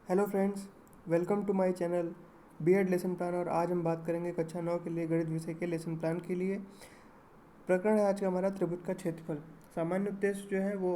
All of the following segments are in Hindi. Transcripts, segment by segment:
Hello friends, welcome to my channel BEd lesson plan. और आज हम बात करेंगे कक्षा 9 के लिए गणित विषय के लेसन प्लान के लिए। प्रकरण है आज का हमारा त्रिभुज का क्षेत्रफल। सामान्य उद्देश्य जो है वो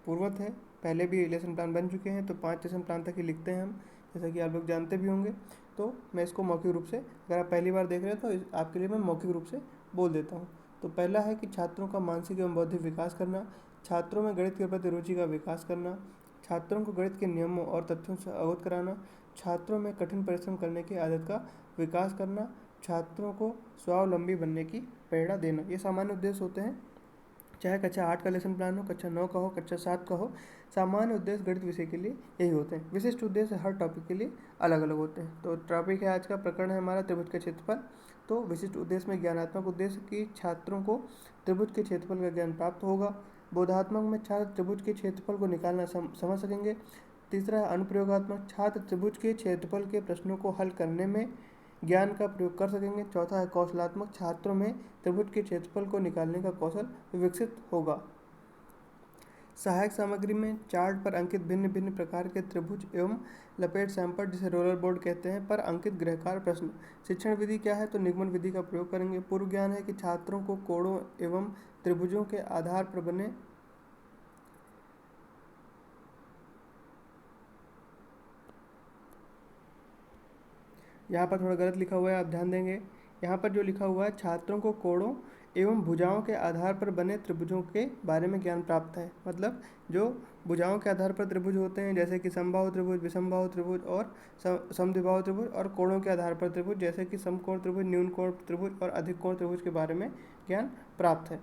पूर्वत है, पहले भी लेसन प्लान बन चुके हैं, तो 5 लेसन प्लान तक ही लिखते हैं हम, जैसा कि आप लोग जानते भी होंगे। तो मैं इसको मौखिक रूप से, अगर आप पहली बार देख रहे हैं तो आपके लिए मैं मौखिक रूप से बोल देता हूँ। तो पहला है कि छात्रों का मानसिक एवं बौद्धिक विकास करना, छात्रों में गणित के प्रति रुचि का विकास करना, छात्रों को गणित के नियमों और तथ्यों से अवगत कराना, छात्रों में कठिन परिश्रम करने की आदत का विकास करना, छात्रों को स्वावलंबी बनने की प्रेरणा देना। ये सामान्य उद्देश्य होते हैं, चाहे कक्षा 8 का लेसन प्लान हो, कक्षा 9 का हो, कक्षा 7 का हो। सामान्य उद्देश्य गणित विषय के लिए यही होते हैं। विशिष्ट उद्देश्य हर टॉपिक के लिए अलग अलग होते हैं। तो टॉपिक है आज का, प्रकरण है हमारा त्रिभुज का क्षेत्रफल। तो विशिष्ट उद्देश्य में ज्ञानात्मक उद्देश्य कि छात्रों को त्रिभुज के क्षेत्रफल का ज्ञान प्राप्त होगा। बोधात्मक में छात्र त्रिभुज के क्षेत्रफल को निकालना समझ सकेंगे। तीसरा है अनुप्रयोगात्मक, छात्र त्रिभुज के क्षेत्रफल के प्रश्नों को हल करने में ज्ञान का प्रयोग कर सकेंगे। चौथा है कौशलात्मक, छात्रों में त्रिभुज के क्षेत्रफल को निकालने का कौशल विकसित होगा। सहायक सामग्री में चार्ट पर अंकित भिन्न भिन्न प्रकार के त्रिभुज एवं लपेट सैंपल, जिसे रोलर बोर्ड कहते हैं, पर अंकित गृहकार प्रश्न। शिक्षण विधि क्या है, तो निगमन विधि का प्रयोग करेंगे। पूर्व ज्ञान है कि छात्रों को कोणों एवं त्रिभुजों के आधार पर बने यहाँ पर थोड़ा गलत लिखा हुआ है, आप ध्यान देंगे। यहाँ पर जो लिखा हुआ है, छात्रों को कोणों एवं भुजाओं के आधार पर बने त्रिभुजों के बारे में ज्ञान प्राप्त है। मतलब जो भुजाओं के आधार पर त्रिभुज होते हैं, जैसे कि समबाहु त्रिभुज, विषमबाहु त्रिभुज और समद्विबाहु त्रिभुज, और कोणों के आधार पर त्रिभुज, जैसे कि समकोण त्रिभुज, न्यून कोण त्रिभुज और अधिक कोण त्रिभुज के बारे में ज्ञान प्राप्त है।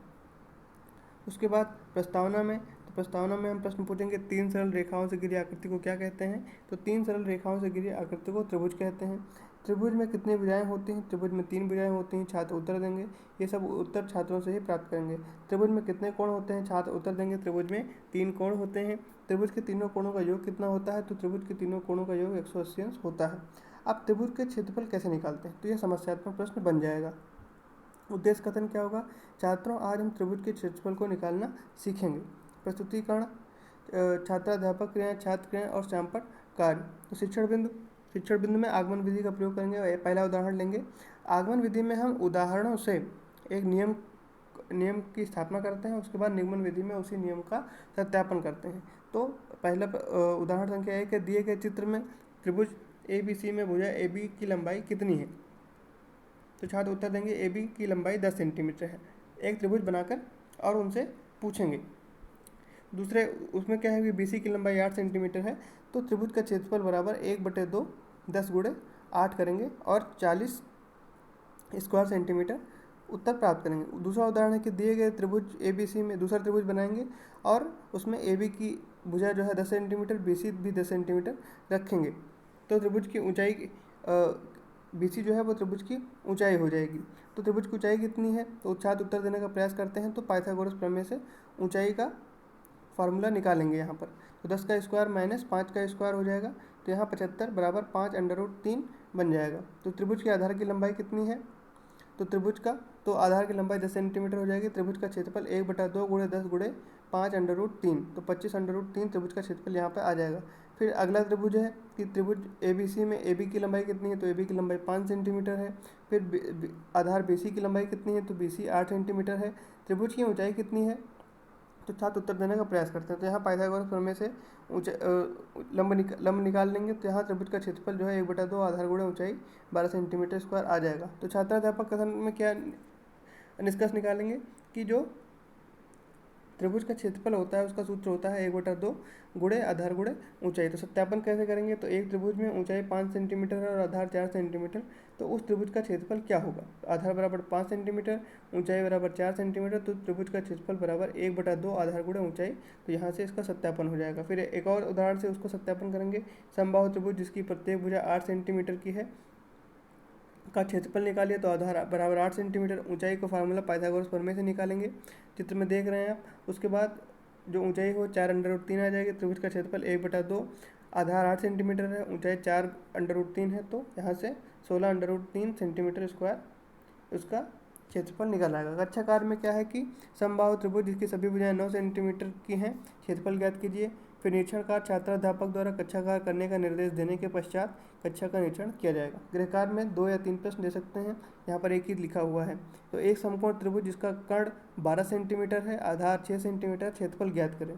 उसके बाद प्रस्तावना में, तो प्रस्तावना में हम प्रश्न पूछेंगे, 3 सरल रेखाओं से घिरी आकृति को क्या कहते हैं। तो 3 सरल रेखाओं से घिरी आकृति को त्रिभुज कहते हैं। त्रिभुज में कितनी भुजाएं होती हैं, त्रिभुज में 3 भुजाएं होती हैं। छात्र उत्तर देंगे, ये सब उत्तर छात्रों से ही प्राप्त करेंगे। त्रिभुज में कितने कोण होते हैं, छात्र उत्तर देंगे, त्रिभुज में 3 कोण होते हैं। त्रिभुज के तीनों कोणों का योग कितना होता है, तो त्रिभुज के तीनों कोणों का योग 180 अंश होता है। अब त्रिभुज के क्षेत्रफल कैसे निकालते हैं, तो यह समस्यात्मक प्रश्न बन जाएगा। उद्देश्य कथन क्या होगा, छात्रों आज हम त्रिभुज के क्षेत्रफल को निकालना सीखेंगे। प्रस्तुतिकरण, छात्राध्यापक क्रियाएं, छात्र क्रियाएं और सैंपल कार्य। तो शिक्षण बिंदु में आगमन विधि का प्रयोग करेंगे। पहला उदाहरण लेंगे। आगमन विधि में हम उदाहरणों से एक नियम की स्थापना करते हैं, उसके बाद निगमन विधि में उसी नियम का सत्यापन करते हैं। तो पहला उदाहरण संख्या 1 है, दिए गए चित्र में त्रिभुज ABC में भुजा AB की लंबाई कितनी है। तो छात्र उत्तर देंगे AB की लंबाई 10 सेंटीमीटर है। एक त्रिभुज बनाकर और उनसे पूछेंगे। दूसरे उसमें क्या है कि BC की लंबाई 8 सेंटीमीटर है, तो त्रिभुज का क्षेत्रफल बराबर 1/2 10 गुणे 8 करेंगे और 40 स्क्वायर सेंटीमीटर उत्तर प्राप्त करेंगे। दूसरा उदाहरण है कि दिए गए त्रिभुज ABC में दूसरा त्रिभुज बनाएंगे और उसमें AB की भुजा जो है 10 सेंटीमीटर, BC भी 10 सेंटीमीटर रखेंगे। तो त्रिभुज की ऊंचाई BC जो है वो त्रिभुज की ऊंचाई हो जाएगी। तो त्रिभुज की ऊंचाई कितनी है, तो छात्र उत्तर देने का प्रयास करते हैं। तो पाइथागोरस प्रमेय से ऊंचाई का फार्मूला निकालेंगे यहाँ पर। तो 10 का स्क्वायर माइनस 5 का स्क्वायर हो जाएगा, तो यहाँ 75 बराबर 5√3 बन जाएगा। तो त्रिभुज के आधार की लंबाई कितनी है, तो त्रिभुज का तो आधार की लंबाई 10 सेंटीमीटर हो जाएगी। त्रिभुज का क्षेत्रफल 1/2 गुणे 10 गुणे 5√3, तो 25√3 त्रिभुज का क्षेत्रफल यहाँ पर आ जाएगा। फिर अगला त्रिभुज है कि त्रिभुज ABC में AB की लंबाई कितनी है, तो AB की लंबाई 5 सेंटीमीटर है। फिर आधार BC की लंबाई कितनी है, तो BC 8 सेंटीमीटर है। त्रिभुज की ऊंचाई कितनी है, तो छात्र उत्तर देने का प्रयास करते हैं। तो यहाँ पाइथागोरस प्रमेय से लंब निकाल लेंगे। तो यहाँ त्रिभुज का क्षेत्रफल जो है 1/2 आधार गुणे ऊंचाई 12 सेंटीमीटर स्क्वायर आ जाएगा। तो छात्राध्यापक कथन में क्या निष्कर्ष निकालेंगे कि जो त्रिभुज का क्षेत्रफल होता है उसका सूत्र होता है 1/2 गुणे आधार गुणे ऊंचाई। तो सत्यापन कैसे करेंगे, तो एक त्रिभुज में ऊंचाई 5 सेंटीमीटर है और आधार 4 सेंटीमीटर, तो उस त्रिभुज का क्षेत्रफल क्या होगा। आधार बराबर 5 सेंटीमीटर, ऊंचाई बराबर 4 सेंटीमीटर, तो त्रिभुज का क्षेत्रफल बराबर 1/2 आधार गुणे ऊंचाई। तो यहाँ से इसका सत्यापन हो जाएगा। फिर एक और उदाहरण से उसको सत्यापन करेंगे। समबाहु त्रिभुज जिसकी प्रत्येक भुजा 8 सेंटीमीटर की है का क्षेत्रफल निकालिए, तो आधार बराबर 8 सेंटीमीटर, ऊंचाई को फार्मूला पाइथागोरस प्रमेय से निकालेंगे, चित्र में देख रहे हैं आप। उसके बाद जो ऊंचाई हो 4√3 आ जाएगी। त्रिभुज का क्षेत्रफल 1/2, आधार 8 सेंटीमीटर है, ऊंचाई 4√3 है, तो यहाँ से 16√3 सेंटीमीटर स्क्वायर उसका क्षेत्रफल निकल आएगा। कक्षा कार्य में क्या है कि समबाहु त्रिभुज जिसकी सभी भुजाएं 9 सेंटीमीटर की हैं, क्षेत्रफल ज्ञात कीजिए। फिर निरीक्षण कार्य छात्राध्यापक द्वारा कक्षा कार्य करने का निर्देश देने के पश्चात कक्षा का निरीक्षण किया जाएगा। गृह कार्य में 2 या 3 प्रश्न दे सकते हैं, यहाँ पर एक ही लिखा हुआ है। तो एक समकोण त्रिभुज जिसका कर्ण 12 सेंटीमीटर है, आधार 6 सेंटीमीटर, क्षेत्रफल ज्ञात करें।